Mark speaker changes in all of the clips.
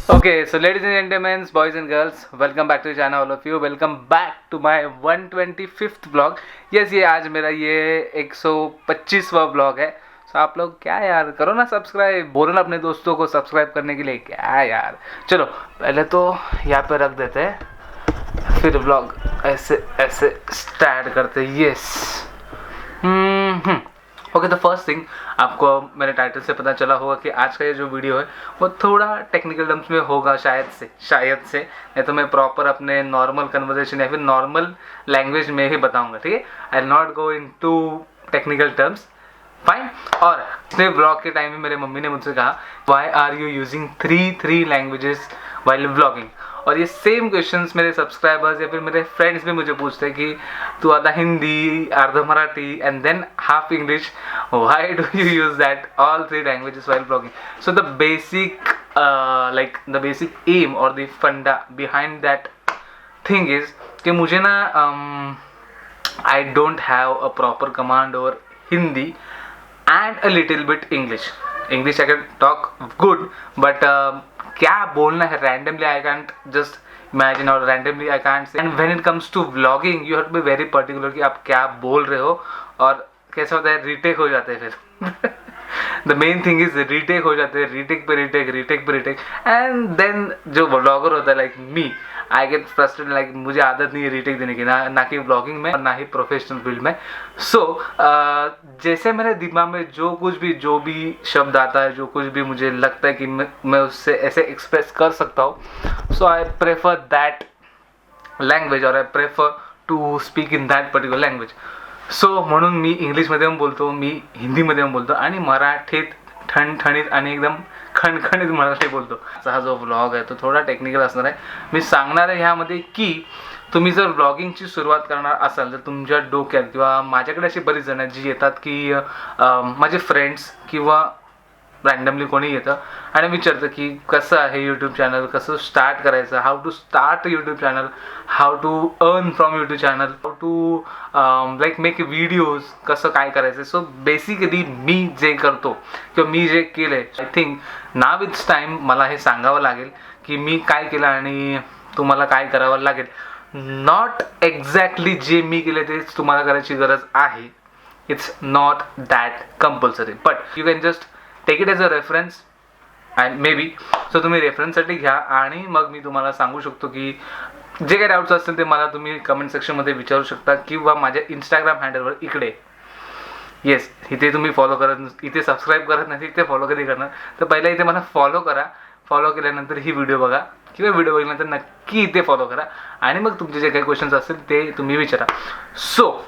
Speaker 1: Okay, so ladies and gentlemen, boys and girls, welcome back to the channel, all of you. Welcome back to my 125th vlog. Yes, ये आज मेरा ये 125वां vlog है. So आप लोग क्या यार करो ना सब्सक्राइब, बोलो ना अपने दोस्तों को सब्सक्राइब करने के लिए. क्या यार, चलो पहले तो यहाँ पे रख देते हैं, फिर vlog ऐसे ऐसे स्टार्ट करते हैं. Yes. Okay, the first thing, आपको मेरे टाइटल से पता चला होगा कि आज का ये जो वीडियो है वो थोड़ा टेक्निकल टर्म्स में होगा शायद से नहीं तो मैं प्रॉपर अपने नॉर्मल कन्वर्सेशन या फिर नॉर्मल लैंग्वेज में ही बताऊंगा. ठीक है, I will not go into technical terms. Fine. और पिछले ब्लॉग के टाइम में मेरे मम्मी ने मुझसे कहा, why are you using three languages while blogging. और ये सेम क्वेश्चंस मेरे सब्सक्राइबर्स या फिर मेरे फ्रेंड्स भी मुझे पूछते हैं कि तू आधा हिंदी, आधा Marathi and then half English, why do you use that all three languages while blogging. So the basic aim और the funda behind that thing is कि मुझे ना I don't have a proper command over Hindi and a little bit English. I can talk good, but क्या बोलना है randomly I can't just imagine or randomly I can't say. And when it comes to vlogging, you have to be very particular कि आप क्या बोल रहे हो. और कैसा होता है, रीटेक हो जाते हैं फिर. The main thing is retake हो जाते हैं, रीटेक पे रीटेक एंड देन जो व्लॉगर होता है like me, I get frustrated. Like मुझे आदत नहीं है रीटेक देने की, ना कि व्लॉगिंग में और ना ही प्रोफेशनल फील्ड में. सो जैसे मेरे दिमाग में जो भी शब्द आता है, जो कुछ भी मुझे लगता है कि मैं उससे ऐसे एक्सप्रेस कर सकता हूँ, so I prefer that language और I prefer to speak in that particular language. So म्हणून मी इंग्लिशमध्ये पण बोलतो, मी हिंदीमध्ये पण बोलतो आणि मराठीत ठणठणीत आणि एकदम खणखणीत मराठी बोलतो. हा जो व्लॉग आहे तो थोडा टेक्निकल असणार आहे. मी सांगणार आहे ह्यामध्ये की तुम्ही जर व्लॉगिंगची सुरुवात करणार असाल तर तुमच्या डोक्यात, किंवा माझ्याकडे अशी बरीच जण आहेत जी येतात की माझे फ्रेंड्स किंवा रँडमली कोणी येतं आणि विचारतं की कसं आहे यूट्यूब चॅनल, कसं स्टार्ट करायचं, how to start YouTube channel, how to earn from YouTube channel, how to like make videos, कसं काय करायचं. सो बेसिकली मी जे करतो किंवा मी जे केलं आहे, I think now it's time मला हे सांगावं लागेल की मी काय केलं आणि तुम्हाला काय करावं लागेल. नॉट एक्झॅक्टली जे मी केले तेच तुम्हाला करायची गरज आहे. It's not that compulsory, but you can just take it as a reference and maybe. So तुम्ही रेफरन्ससाठी घ्या आणि मग मी तुम्हाला सांगू शकतो की जे काही डाऊट्स असतील ते मला तुम्ही कमेंट सेक्शनमध्ये विचारू शकता किंवा माझ्या इंस्टाग्राम हँडलवर इकडे. येस, इथे तुम्ही फॉलो करत, इथे सबस्क्राईब करत नाही, इथे फॉलो कधी करणार, तर पहिला इथे मला फॉलो करा. फॉलो केल्यानंतर ही व्हिडिओ बघा किंवा व्हिडिओ बघितल्यानंतर नक्की इथे फॉलो करा आणि मग तुमचे जे काही क्वेश्चन्स असतील ते तुम्ही विचारा. So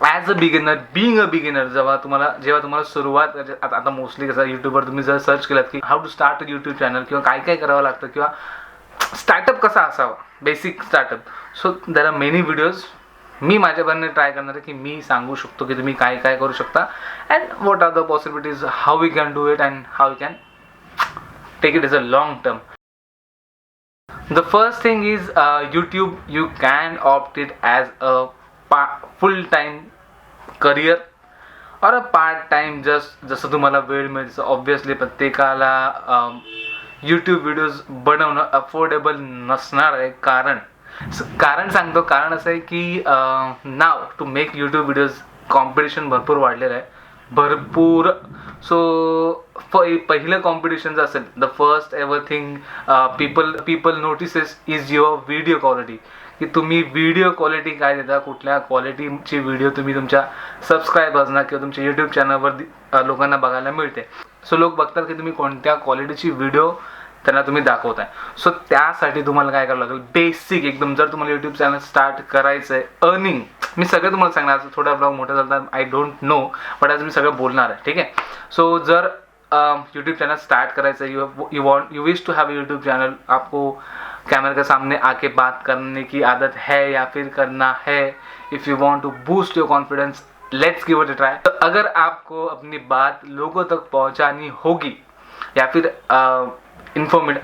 Speaker 1: as a beginner, being a beginner, जेव्हा तुम्हाला सुरुवात, आता मोस्टली कसं यूट्यूबवर तुम्ही जर सर्च केलात की how to start a YouTube channel किंवा काय करावं लागतं किंवा स्टार्टअप कसा असावा, basic startup. So there are many videos. मी माझ्याकडनं ट्राय करणार आहे की मी सांगू शकतो की तुम्ही काय करू शकता and what are the possibilities, how we can do it and how we can take it as a long term. The first thing is YouTube, you can opt it as a full-time career or a part-time, जसं तुम्हाला वेळ मिळेल. Obviously प्रत्येकाला YouTube videos बनवणं affordable नसणार आहे. कारण सांगतो, कारण असं आहे की now to make YouTube videos competition भरपूर वाढलेलं आहे, भरपूर. सो पहिलं कॉम्पिटिशन असेल, the first ever thing people notices is your video quality, की तुम्ही व्हिडिओ क्वालिटी काय देता, कुठल्या क्वालिटीची व्हिडिओ तुम्ही तुमच्या सबस्क्रायबर्सना किंवा तुमच्या यूट्यूब चॅनलवर लोकांना बघायला मिळते. सो लोक बघतात की तुम्ही कोणत्या क्वालिटीची व्हिडिओ त्यांना तुम्ही दाखवताय. सो त्यासाठी तुम्हाला काय करावं लागेल, बेसिक एकदम. जर तुम्हाला यूट्यूब चॅनल स्टार्ट करायचं आहे, अर्निंग, मी सगळं तुम्हाला सांगणार. थोडा ब्लॉग मोठा झाला, आय डोंट नो, बट आज मी सगळं बोलणार आहे. ठीक आहे. सो जर यूट्यूब चैनल स्टार्ट करायचं है, you wish to have YouTube channel, आपको कैमरे के सामने आके बात करने की आदत है या फिर करना है, if you want to boost your confidence, let's give it a try. तो अगर आपको अपनी बात लोगों तक पहुंचानी होगी या फिर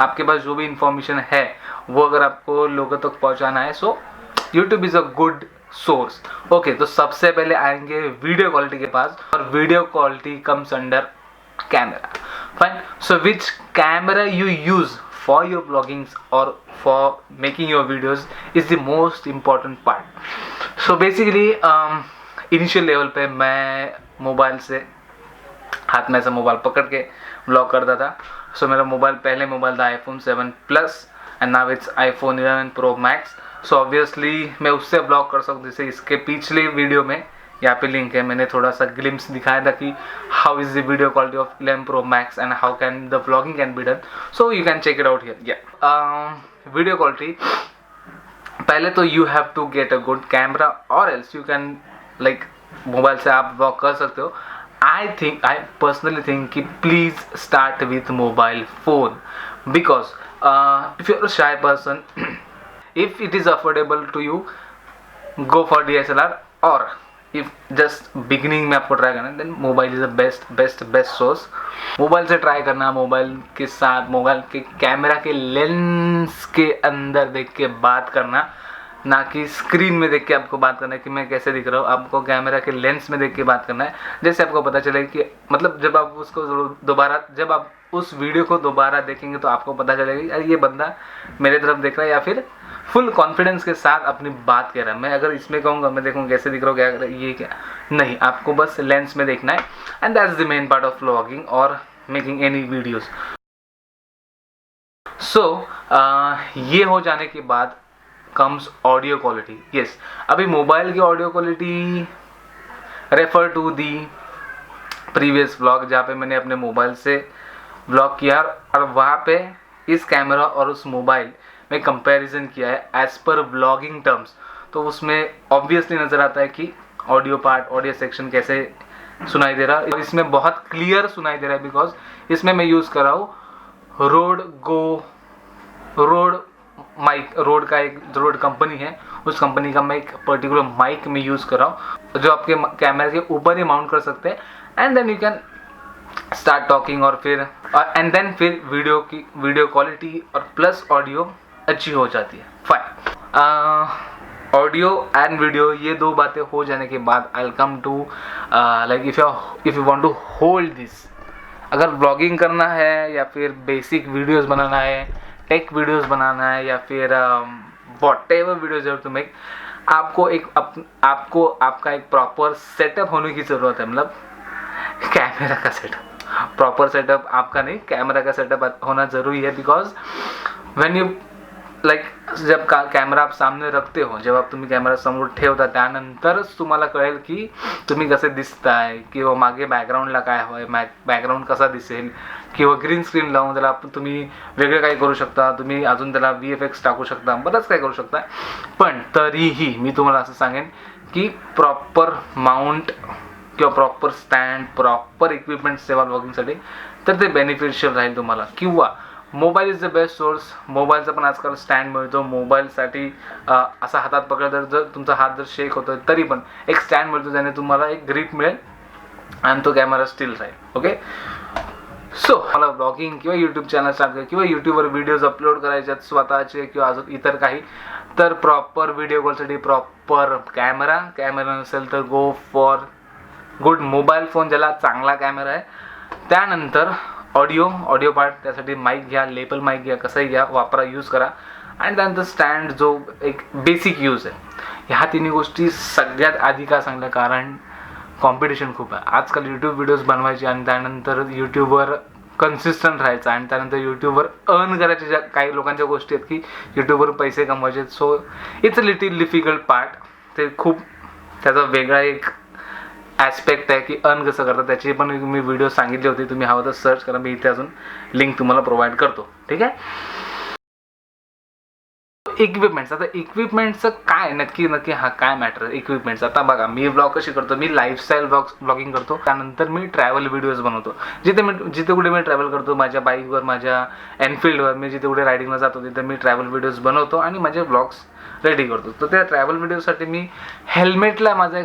Speaker 1: आपके पास जो भी इंफॉर्मेशन है वो अगर आपको लोगों तक पहुंचाना है, so YouTube is a good source. Okay, तो सबसे पहले आएंगे वीडियो क्वालिटी के पास, और video quality comes under camera. Fine. So which camera you use for your vloggings or for making your videos is the most important part. So basically initial level पे मैं mobile से हाथ में ऐसा mobile पकड़ के vlog करता था. So मेरा mobile पहले मोबाइल था iPhone 7 Plus end now it's iPhone 11 Pro Max. So obviously मैं उससे व्लॉग कर सकता हूँ. जैसे इसके पिछले वीडियो में यहाँ पे लिंक है, मैंने थोड़ा सा ग्लिम्स दिखाया था कि how is the video quality of 11 Pro Max and how can the vlogging can be done. So you can check it out here. Video quality पहले तो you have to get a good camera और else you can like mobile से आप vlog कर सकते हो. I personally think कि please start with mobile phone because if you are a shy person, if it is affordable to you, go for DSLR, और if just beginning में आपको try करना है then mobile is the best source. Mobile say try करना, mobile के साथ mobile के camera के lens के अंदर देख के बात करना, ना कि स्क्रीन में देख के आपको बात करना है कि मैं कैसे दिख रहा हूँ. आपको कैमरा के लेंस में देख के बात करना है, जैसे आपको पता चले कि मतलब जब आप उसको दोबारा जब आप उस वीडियो को दोबारा देखेंगे तो आपको पता चलेगा कि यार ये बंदा मेरे तरफ देख रहा है या फिर फुल कॉन्फिडेंस के साथ अपनी बात कह रहा है. मैं अगर इसमें कहूँगा मैं देखूँ कैसे दिख रहा हूँ, क्या कर रहा है, ये क्या नहीं, आपको बस लेंस में देखना है. And that's the main part of vlogging और मेकिंग एनी वीडियोस. सो ये हो जाने के बाद कम्स ऑडियो क्वालिटी. यस, अभी मोबाइल की audio quality refer to the previous vlog जहाँ पे मैंने अपने मोबाइल से व्लॉग किया और वहाँ पे इस कैमरा और उस मोबाइल में कंपैरिजन किया है एज पर व्लॉगिंग टर्म्स. तो उसमें ऑब्वियसली नज़र आता है कि ऑडियो पार्ट, ऑडियो सेक्शन कैसे सुनाई दे रहा है. इसमें बहुत क्लियर सुनाई दे रहा है बिकॉज इसमें मैं यूज़ कर रहा हूँ रोड माइक. रोड कंपनी है, उस कंपनी का मैं एक पर्टिकुलर माइक में यूज़ कर रहा हूँ जो आपके कैमरे के ऊपर ही माउंट कर सकते हैं. And then you can start talking और फिर एंड देन फिर वीडियो क्वालिटी और प्लस ऑडियो अच्छी हो जाती है. फाइन. ऑडियो एंड वीडियो ये दो बातें हो जाने के बाद I will come to like if you want to hold this. अगर व्लॉगिंग करना है या फिर बेसिक वीडियोस बनाना है, टेक वीडियोस बनाना है या फिर whatever videos you to make, आपको आपका एक प्रॉपर सेटअप होने की ज़रूरत है. मतलब कैमरा का सेटअप, प्रॉपर सेटअप आपका नहीं, कैमरा का सेटअप होना ज़रूरी है. बिकॉज व्हेन यू लाईक जब कॅमेरा आप सामने रखते हो, जेव्हा तुम्ही कॅमेरा समोर ठेवता त्यानंतरच तुम्हाला कळेल की तुम्ही कसे दिसताय किंवा मागे बॅकग्राऊंडला काय हवंय, बॅकग्राऊंड कसा दिसेल किंवा ग्रीन स्क्रीन लावून त्याला तुम्ही वेगळं काही करू शकता, तुम्ही अजून त्याला VFX टाकू शकता, बरंच काही करू शकता. पण तरीही मी तुम्हाला असं सांगेन की प्रॉपर माउंट किंवा प्रॉपर स्टँड, प्रॉपर इक्विपमेंट सेवा व्लॉगिंगसाठी तर ते बेनिफिशियल राहील तुम्हाला. किंवा mobile is the best source. मोबाईलचा पण आजकाल स्टँड मिळतो. मोबाईलसाठी असा हातात पकडला तर जर तुमचा हात जर शेक होतो तरी पण एक स्टँड मिळतो, ज्याने तुम्हाला एक ग्रिप मिळेल आणि तो कॅमेरा स्टील राहील. ओके. सो मला ब्लॉगिंग किंवा यूट्यूब चॅनल स्टार्ट करायचं किंवा यूट्यूबवर व्हिडिओज अपलोड करायचे स्वतःचे किंवा अजून इतर काही, तर प्रॉपर व्हिडिओ कॉलसाठी प्रॉपर कॅमेरा नसेल तर go for good mobile phone ज्याला चांगला कॅमेरा आहे. त्यानंतर ऑडिओ पार्ट, त्यासाठी माईक घ्या, लेपल माईक घ्या, कसंही घ्या, वापरा, यूज करा. आणि त्यानंतर स्टँड जो एक बेसिक यूज आहे. ह्या तिन्ही गोष्टी सगळ्यात आधी का सांगलं, कारण कॉम्पिटिशन खूप आहे आजकाल. यूट्यूब व्हिडिओज बनवायचे आणि त्यानंतर यूट्यूबवर कन्सिस्टंट राहायचं आणि त्यानंतर यूट्यूबवर अर्न करायचे. ज्या काही लोकांच्या गोष्टी आहेत की यूट्यूबवर पैसे कमवायचे. So it's a little difficult part. ते खूप त्याचा वेगळा एक ॲस्पेक्ट आहे की अर्न कसं करतात. त्याची पण मी व्हिडिओ सांगितली होती, तुम्ही हवं तर सर्च करा, मी इथे अजून लिंक तुम्हाला प्रोव्हाइड करतो. ठीक आहे. इक्विपमेंट्स. आता इक्विपमेंटचं काय नक्की हा काय मॅटर आहे इक्विपमेंट्स. आता बघा मी व्लॉग कशी करतो, मी लाईफस्टाईल व्लॉगिंग करतो, त्यानंतर मी ट्रॅव्हल व्हिडिओज बनवतो. जिथे कुठे मी ट्रॅव्हल करतो, माझ्या बाईकवर, माझ्या एनफिल्डवर, मी जिथे कुठे रायडिंगला जातो तिथे मी ट्रॅव्हल व्हिडिओज बनवतो आणि माझे व्लॉग्स रेडी करतो. तर त्या ट्रॅव्हल व्हिडिओसाठी मी हेल्मेटला माझा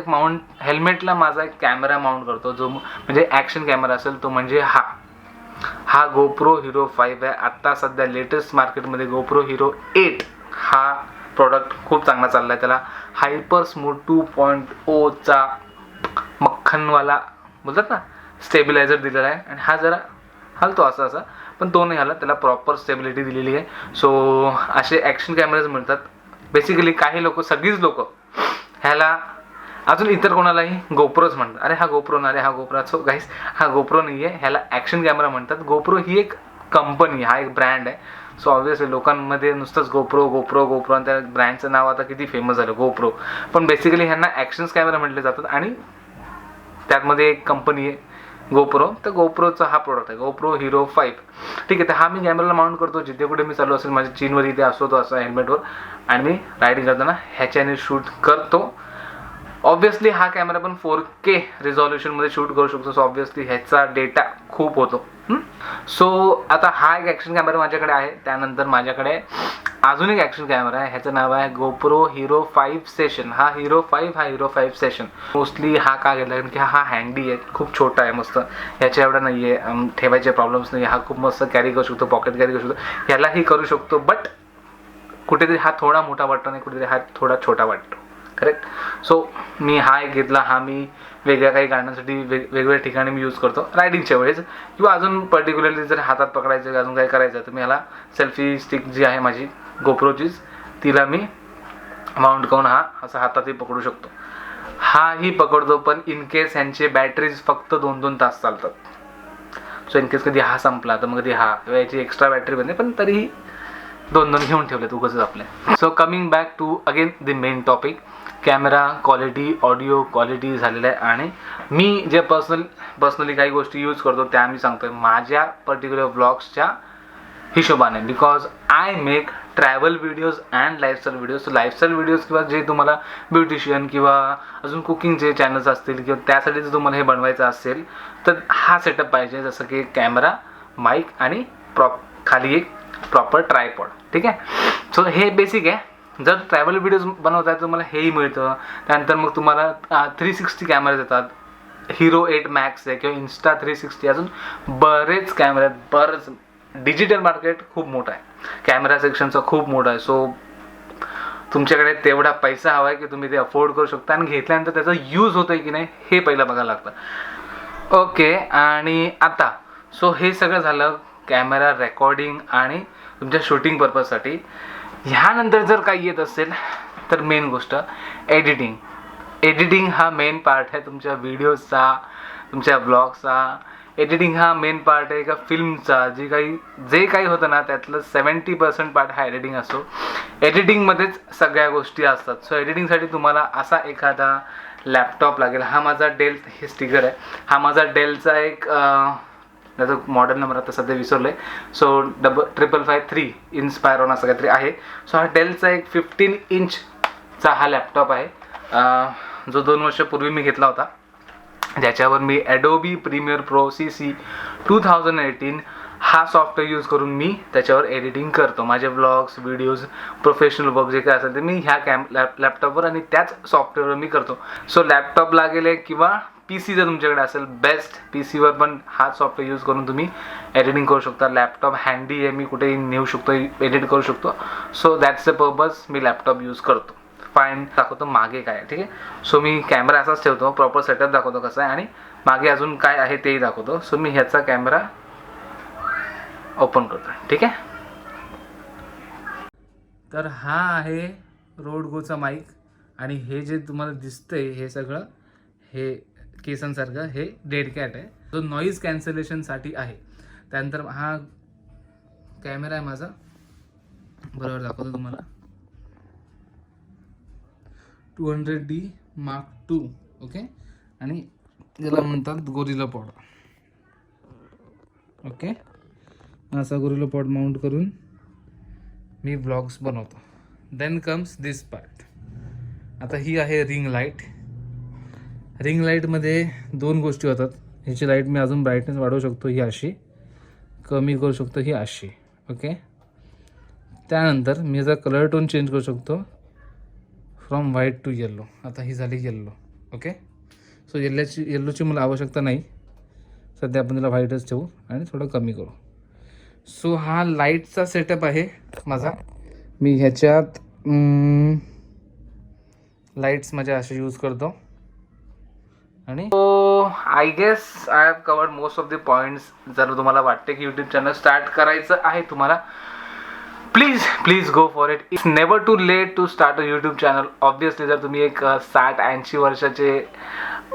Speaker 1: एक कॅमेरा माउंट करतो, जो म्हणजे ॲक्शन कॅमेरा असेल तो म्हणजे हा GoPro Hero 5 आहे. आत्ता सध्या लेटेस्ट मार्केटमध्ये GoPro Hero 8 हा प्रोडक्ट खूप चांगला चालला आहे. त्याला हायपर स्मूथ 2.0 चा मक्खनवाला बोलतात ना स्टेबिलायझर दिलेला आहे आणि हा जरा हलतो असा पण तो नाही आला, त्याला प्रॉपर स्टेबिलिटी दिलेली आहे. सो असे ॲक्शन कॅमेराज मिळतात बेसिकली. काही लोक, सगळीच लोक ह्याला, अजून इतर कोणालाही गोप्रोच म्हणतात. अरे हा गोप्रो ना, अरे हा गोप्रो. सो गाईस, हा गोप्रो नाही आहे, ह्याला ॲक्शन कॅमेरा म्हणतात. गोप्रो ही एक कंपनी, हा एक ब्रँड आहे. सो ऑब्व्हियसली लोकांमध्ये नुसतंच गोप्रो गोप्रो गोप्रो आणि त्या ब्रँडचं नाव आता किती फेमस झालं, गोप्रो. पण बेसिकली ह्यांना ॲक्शन्स कॅमेरा म्हटले जातात आणि त्यामध्ये एक कंपनी आहे गोप्रो. तर गोप्रोचा हा प्रोडक्ट आहे, गोप्रो हिरो 5. ठीक आहे. तर हा मी कॅमेराला माउंट करतो जिथे कुठे मी चालू असेल, माझ्या चीनवर इथे असतो तो असं हेल्मेटवर, आणि मी रायडिंग करताना ह्याच्याने शूट करतो. ऑब्व्हियसली हा कॅमेरा पण 4K रिझॉल्युशनमध्ये शूट करू शकतो. सो ऑब्व्हियसली ह्याचा डेटा खूप होतो. सो आता हा एक ॲक्शन कॅमेरा माझ्याकडे आहे. त्यानंतर माझ्याकडे अजून एक ॲक्शन कॅमेरा आहे, ह्याचं नाव आहे गोप्रो हिरो 5 सेशन. हा हिरो 5 सेशन. मोस्टली हा का घेतला कारण की हा हँडी आहे, खूप छोटा आहे, मस्त. ह्याच्या एवढा नाही आहे, ठेवायचे प्रॉब्लेम्स नाही. हा खूप मस्त कॅरी करू शकतो, पॉकेट कॅरी करू शकतो, ह्यालाही करू शकतो. बट कुठेतरी हा थोडा मोठा वाटतो आणि कुठेतरी हा थोडा छोटा वाटतो, करेक्ट. सो मी हा एक घेतला. हा मी वेगळ्या काही कारणांसाठी वेगवेगळ्या ठिकाणी मी यूज करतो, रायडिंगच्या वेळेस किंवा अजून पर्टिक्युलरली जर हातात पकडायचं अजून काही करायचं तर मी ह्याला सेल्फी स्टिक जी आहे माझी गोप्रोचीच, तिला मी माउंट करून हा असं हातातही पकडू शकतो. हाही पकडतो, पण इन केस ह्यांचे बॅटरीज फक्त 2-2 तास चालतात. सो इन केस कधी हा संपला तर मग कधी हा, याची एक्स्ट्रा बॅटरी बनते, पण तरीही 2-2 घेऊन ठेवलेत उगाच आपले. So coming back to again the main topic, camera quality, audio quality झालेलं आहे. आणि मी जे पर्सनली काही गोष्टी यूज करतो त्या मी सांगतोय माझ्या पर्टिक्युलर व्लॉग्सच्या हिशोबाने, because I make travel videos and lifestyle videos. Lifestyle videos किंवा जे तुम्हाला ब्युटिशियन किंवा अजून कुकिंगचे चॅनल्स असतील किंवा त्यासाठी जर तुम्हाला हे बनवायचं असेल तर हा सेटअप पाहिजे, जसं की कॅमेरा, माईक आणि खाली एक प्रॉपर ट्रायपॉड. ठीक आहे. सो हे बेसिक आहे. जर ट्रॅव्हल व्हिडिओज बनवताय तर तुम्हाला हेही मिळतं. त्यानंतर मग तुम्हाला 360 कॅमेराज येतात, हिरो 8 मॅक्स आहे किंवा इन्स्टा 360, अजून बरेच कॅमेरे आहेत. बरंच डिजिटल मार्केट खूप मोठं आहे, कॅमेरा सेक्शनचा खूप मोठा आहे. सो तुमच्याकडे तेवढा पैसा हवा आहे की तुम्ही ते अफोर्ड करू शकता आणि घेतल्यानंतर त्याचा यूज होतोय की नाही हे पहिलं बघायला लागतं. ओके. आणि आता सो हे सगळं झालं कॅमेरा रेकॉर्डिंग आणि तुमच्या शूटिंग पर्पजसाठी. ह्यानंतर जर काही येत असेल तर मेन गोष्ट एडिटिंग. एडिटिंग हा मेन पार्ट आहे तुमच्या व्हिडिओजचा, तुमच्या ब्लॉगचा. एडिटिंग हा मेन पार्ट आहे एका फिल्मचा. जे काही होतं ना त्यातलं 70% पार्ट हा एडिटिंग असतो. एडिटिंगमध्येच सगळ्या गोष्टी असतात. सो एडिटिंगसाठी तुम्हाला असा एखादा लॅपटॉप लागेल. हा माझा डेल, हे स्टिकर आहे, हा माझा डेलचा एक, त्याचा मॉडेल नंबर आता सध्या विसरलोय. सो 5553 इन्स्पायरॉन असं काहीतरी आहे. सो हा डेलचा एक 15 इंचचा हा लॅपटॉप आहे, जो 2 वर्षापूर्वी मी घेतला होता, ज्याच्यावर मी Adobe Premiere Pro CC 2018 हा सॉफ्टवेअर यूज करून मी त्याच्यावर एडिटिंग करतो. माझे व्लॉग्स, व्हिडिओज, प्रोफेशनल वर्क जे काय असेल ते मी ह्या लॅपटॉपवर आणि त्याच सॉफ्टवेअरवर मी करतो. सो लॅपटॉप लागेल किंवा PC जर तुमच्याकडे असेल, बेस्ट PCवर पण हा सॉफ्टवेअर यूज करून तुम्ही एडिटिंग करू शकता. लॅपटॉप हँडी आहे, मी कुठेही नेऊ शकतो, एडिट करू शकतो. So that's the purpose me laptop use करतो. फाईन. दाखवतो मागे काय आहे. ठीक आहे. सो मी कॅमेरा असाच ठेवतो, प्रॉपर सेटअप दाखवतो कसं आहे, आणि मागे अजून काय आहे तेही दाखवतो. सो मी ह्याचा कॅमेरा ओपन करतो. ठीक आहे. तर हा आहे रोड गोचा माईक, आणि हे जे तुम्हाला दिसतंय हे सगळं, हे केसांसारखं, हे डेड कॅट आहे, जो नॉईज कॅन्सलेशनसाठी आहे. त्यानंतर हा कॅमेरा आहे माझा, बरोबर दाखवतो तुम्हाला, 200D Mark II. ओके. आणि याला म्हणतात गोरिल्ला पॉड. ओके. असा गोरिल्ला पॉड माउंट करून मी व्लॉग्स बनवतो. देन कम्स दिस पार्ट. आता ही आहे रिंग लाईट. रिंग लाईटमध्ये 2 गोष्टी होतात. ह्याची लाईट मी अजून ब्राईटनेस वाढवू शकतो, ही अशी कमी करू शकतो, ही अशी. ओके. त्यानंतर मी याचा कलर टोन चेंज करू शकतो फ्रॉम व्हाईट टू येल्लो. आता ही झाली येल्लो. ओके. सो येल्लोची मला आवश्यकता नाही सध्या, आपण त्याला व्हाईटच ठेवू आणि थोडं कमी करू. सो हा लाईटचा सेटअप आहे माझा. मी ह्याच्यात लाईट्स माझ्या असे यूज करतो आणि so I guess I have covered most of the points. जर तुम्हाला वाटते की यूट्यूब चॅनल स्टार्ट करायचं आहे तुम्हाला, please go for it. It's never too late to start a YouTube channel. Obviously जर तुम्ही एक 60-80 वर्षाचे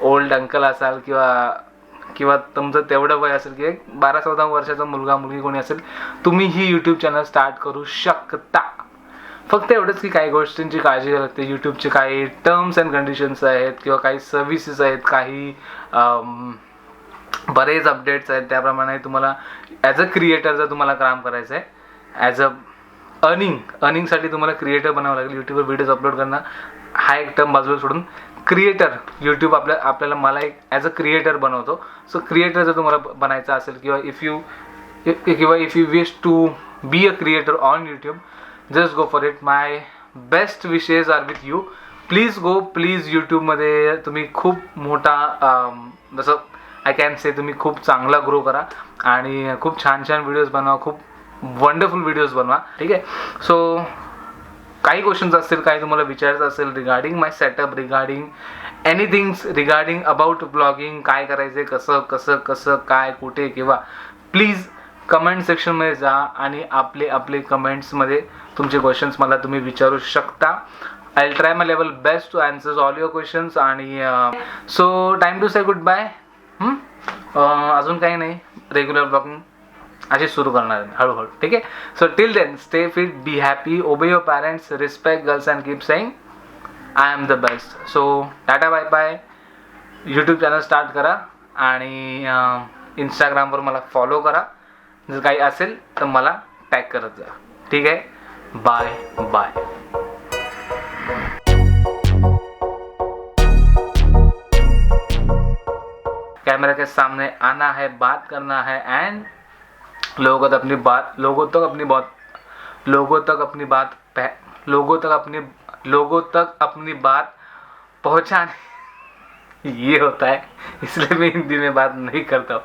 Speaker 1: ओल्ड अंकल असाल किंवा तुमचं तेवढं वय असेल की एक 12-14 वर्षाचा मुलगा मुलगी कोणी असेल, तुम्ही ही यूट्यूब चॅनल स्टार्ट करू शकता. फक्त एवढंच की काही गोष्टींची काळजी घ्यावी लागते. यूट्यूबचे काही टर्म्स अँड कंडिशन्स आहेत किंवा काही सर्व्हिसेस आहेत, काही बरेच अपडेट्स आहेत. त्याप्रमाणे तुम्हाला ॲज अ क्रिएटर जर तुम्हाला काम करायचं आहे, ॲज अ अर्निंगसाठी तुम्हाला क्रिएटर बनावं लागेल. यूट्यूबवर व्हिडिओज अपलोड करणं हा एक टर्म बाजूला सोडून क्रिएटर, यूट्यूब आपल्याला मला एक ॲज अ क्रिएटर बनवतो. सो क्रिएटर जर तुम्हाला बनायचं असेल किंवा if you wish to be a creator on YouTube, just go for it. My best wishes are with you. Please यूट्यूबमध्ये तुम्ही खूप मोठा जसं आय कॅन से तुम्ही खूप चांगला ग्रो करा आणि खूप छान व्हिडिओज बनवा, खूप वंडरफुल व्हिडिओज बनवा. ठीक आहे. सो काही क्वेश्चन्स असतील, काही तुम्हाला विचारायचं असेल regarding my setup, regarding anythings, regarding about blogging, काय करायचे, कसं काय कुठे किंवा, प्लीज कमेंट सेक्शनमध्ये जा आणि आपले कमेंट्समध्ये तुमचे क्वेश्चन्स मला तुम्ही विचारू शकता. I will try my level best to answer all your questions. आणि so time to say goodbye. अजून काही नाही, रेग्युलर ब्लॉगिंग अशी सुरू करणार आहे हळूहळू. ठीक आहे. So till then stay fit, be happy, obey your parents, respect girls and keep saying I am the best. So tata bye bye. YouTube channel start करा आणि इंस्टाग्रामवर मला फॉलो करा. जर काही असेल तर मला टॅग करत जा. ठीक आहे. Bye bye. कैमरा के सामने आना है, बात करना है एंड लोगों तक अपनी बात पहुंचाने. ये होता है, इसलिए मैं हिंदी में बात नहीं करता हूँ.